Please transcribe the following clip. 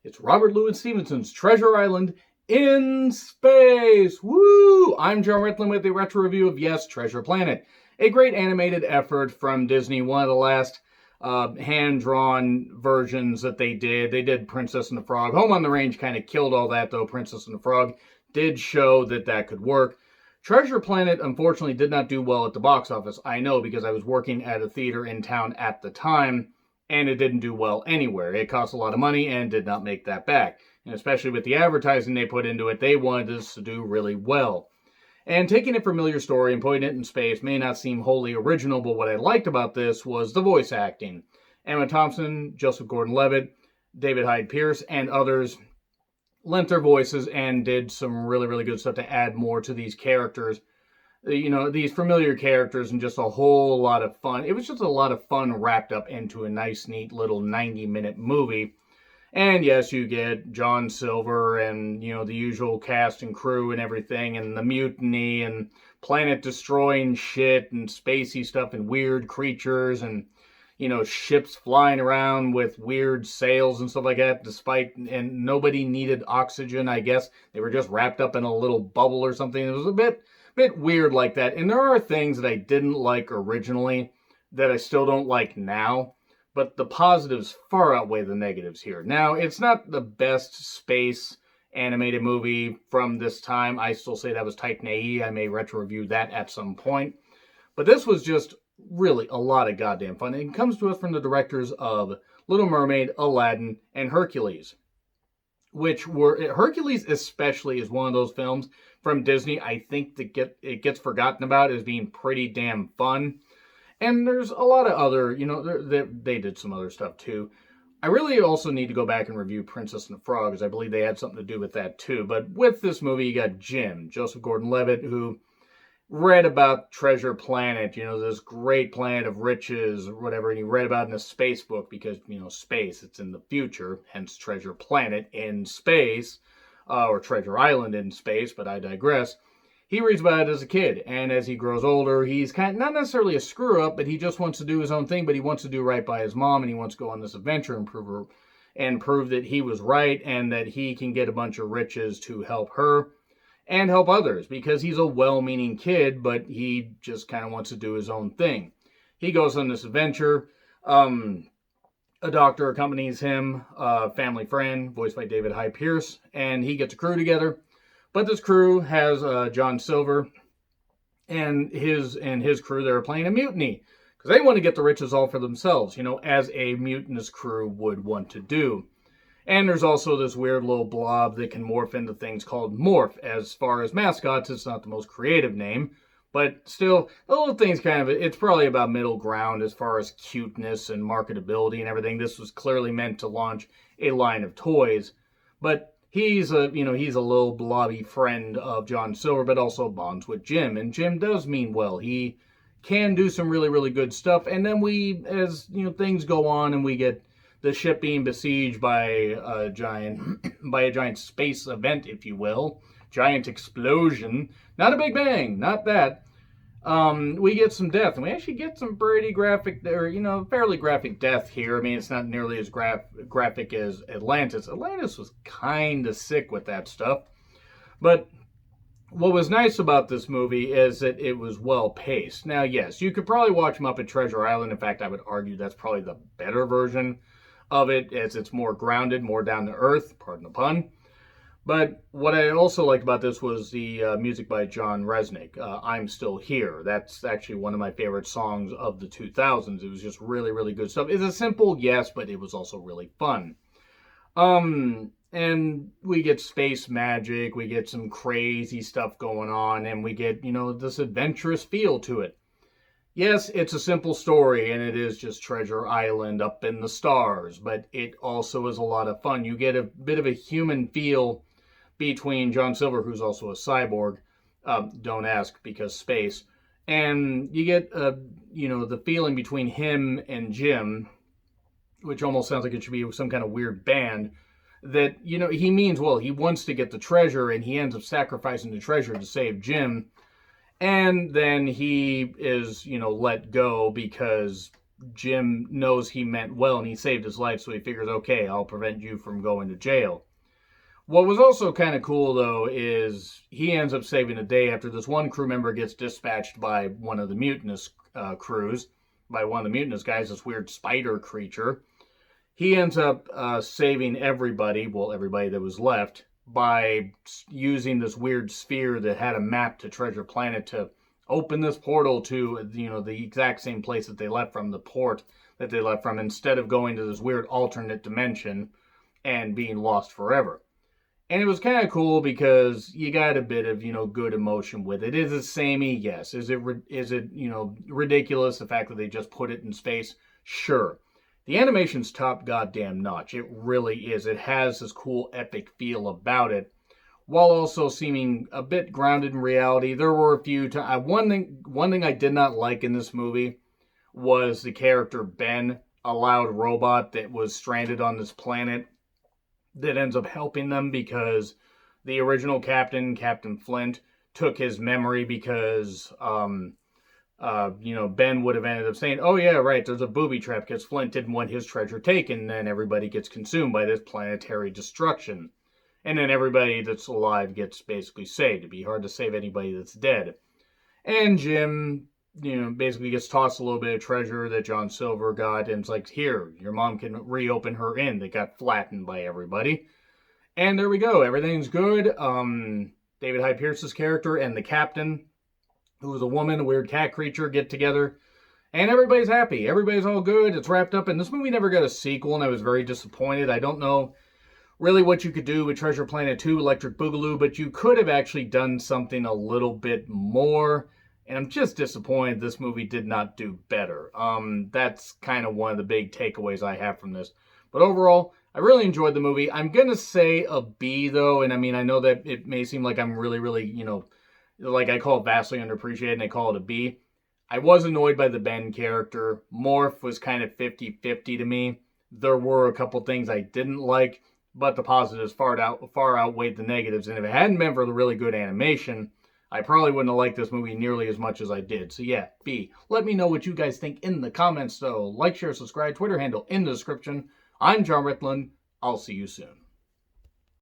It's Robert Louis Stevenson's Treasure Island in Space. Woo! I'm John Ritlin with a retro review of Yes, Treasure Planet, a great animated effort from Disney, one of the last hand-drawn versions that they did. They did Princess and the Frog. Home on the Range kind of killed all that, though. Princess and the Frog did show that that could work. Treasure Planet, unfortunately, did not do well at the box office. I know because I was working at a theater in town at the time, and it didn't do well anywhere. It cost a lot of money and did not make that back. And especially with the advertising they put into it, they wanted this to do really well. And taking a familiar story and putting it in space may not seem wholly original, but what I liked about this was the voice acting. Emma Thompson, Joseph Gordon-Levitt, David Hyde Pierce, and others lent their voices and did some really, really good stuff to add more to these characters. You know, these familiar characters, and just a whole lot of fun. It was just a lot of fun wrapped up into a nice, neat little 90-minute movie. And yes, you get John Silver and, you know, the usual cast and crew and everything, and the mutiny and planet-destroying shit and spacey stuff and weird creatures and, you know, ships flying around with weird sails and stuff like that, and nobody needed oxygen, I guess. They were just wrapped up in a little bubble or something. It was a bit weird like that. And there are things that I didn't like originally that I still don't like now, but the positives far outweigh the negatives here. Now, it's not the best space animated movie from this time. I still say that was Type Nei. I may retro review that at some point. But this was just really a lot of goddamn fun. It comes to us from the directors of Little Mermaid, Aladdin, and Hercules. Hercules especially is one of those films from Disney I think that it gets forgotten about as being pretty damn fun. And there's a lot of other, you know, they did some other stuff too. I really also need to go back and review Princess and the Frog, because I believe they had something to do with that too. But with this movie, you got Jim, Joseph Gordon-Levitt, who read about Treasure Planet, you know, this great planet of riches or whatever, and he read about it in a space book because, you know, space, it's in the future, hence Treasure Planet in space, or Treasure Island in space, but I digress. He reads about it as a kid, and as he grows older, he's kind of, not necessarily a screw-up, but he just wants to do his own thing, but he wants to do right by his mom, and he wants to go on this adventure and prove that he was right, and that he can get a bunch of riches to help her and help others, because he's a well-meaning kid, but he just kind of wants to do his own thing. He goes on this adventure. A doctor accompanies him, a family friend, voiced by David Hyde Pierce, and he gets a crew together. But this crew has John Silver and his crew. They're playing a mutiny because they want to get the riches all for themselves, you know, as a mutinous crew would want to do. And there's also this weird little blob that can morph into things called Morph. As far as mascots, it's not the most creative name, but still, the little thing's kind of, it's probably about middle ground as far as cuteness and marketability and everything. This was clearly meant to launch a line of toys, but he's a little blobby friend of John Silver, but also bonds with Jim, and Jim does mean well. He can do some really, really good stuff, and then as you know, things go on, and we get the ship being besieged by a giant space event, if you will. Giant explosion. Not a big bang, not that. We get some death, and we actually get some pretty graphic, or, you know, fairly graphic death here. I mean, it's not nearly as graphic as Atlantis. Atlantis was kind of sick with that stuff. But what was nice about this movie is that it was well paced. Now, yes, you could probably watch Muppet Treasure Island. In fact, I would argue that's probably the better version of it, as it's more grounded, more down to earth, pardon the pun. But what I also liked about this was the music by John Resnick, I'm Still Here. That's actually one of my favorite songs of the 2000s. It was just really, really good stuff. It's a simple, yes, but it was also really fun. And we get space magic, we get some crazy stuff going on, and we get, you know, this adventurous feel to it. Yes, it's a simple story, and it is just Treasure Island up in the stars, but it also is a lot of fun. You get a bit of a human feel between John Silver, who's also a cyborg, don't ask because space, and you get, you know, the feeling between him and Jim, which almost sounds like it should be some kind of weird band, that, you know, he means well. He wants to get the treasure, and he ends up sacrificing the treasure to save Jim. And then he is, you know, let go because Jim knows he meant well and he saved his life, so he figures, okay, I'll prevent you from going to jail. What was also kind of cool, though, is he ends up saving the day after this one crew member gets dispatched by one of the mutinous crews, by one of the mutinous guys, this weird spider creature. He ends up saving everybody, well, everybody that was left, by using this weird sphere that had a map to Treasure Planet to open this portal to, the exact same place that they left from, the port that they left from, instead of going to this weird alternate dimension and being lost forever. And it was kind of cool because you got a bit of, good emotion with it. Is it samey? Yes. Is it ridiculous, the fact that they just put it in space? Sure. The animation's top goddamn notch. It really is. It has this cool epic feel about it, while also seeming a bit grounded in reality. There were a few times. One thing I did not like in this movie was the character Ben, a loud robot that was stranded on this planet, that ends up helping them because the original captain, Captain Flint, took his memory because, Ben would have ended up saying, oh yeah, right, there's a booby trap because Flint didn't want his treasure taken, and then everybody gets consumed by this planetary destruction. And then everybody that's alive gets basically saved. It'd be hard to save anybody that's dead. And Jim, basically gets tossed a little bit of treasure that John Silver got, and it's like, here, your mom can reopen her inn that got flattened by everybody. And there we go, everything's good. David Hyde Pierce's character and the captain, who was a woman, a weird cat creature, get together, and everybody's happy. Everybody's all good. It's wrapped up, and this movie never got a sequel, and I was very disappointed. I don't know really what you could do with Treasure Planet 2 Electric Boogaloo, but you could have actually done something a little bit more. And I'm just disappointed this movie did not do better. That's kind of one of the big takeaways I have from this. But overall, I really enjoyed the movie. I'm going to say a B, though. And I mean, I know that it may seem like I'm really, really, like I call it vastly underappreciated and I call it a B. I was annoyed by the Ben character. Morph was kind of 50-50 to me. There were a couple things I didn't like, but the positives far outweighed the negatives. And if it hadn't been for the really good animation, I probably wouldn't have liked this movie nearly as much as I did. So yeah, B. Let me know what you guys think in the comments, though. Like, share, subscribe, Twitter handle in the description. I'm John Rickland. I'll see you soon.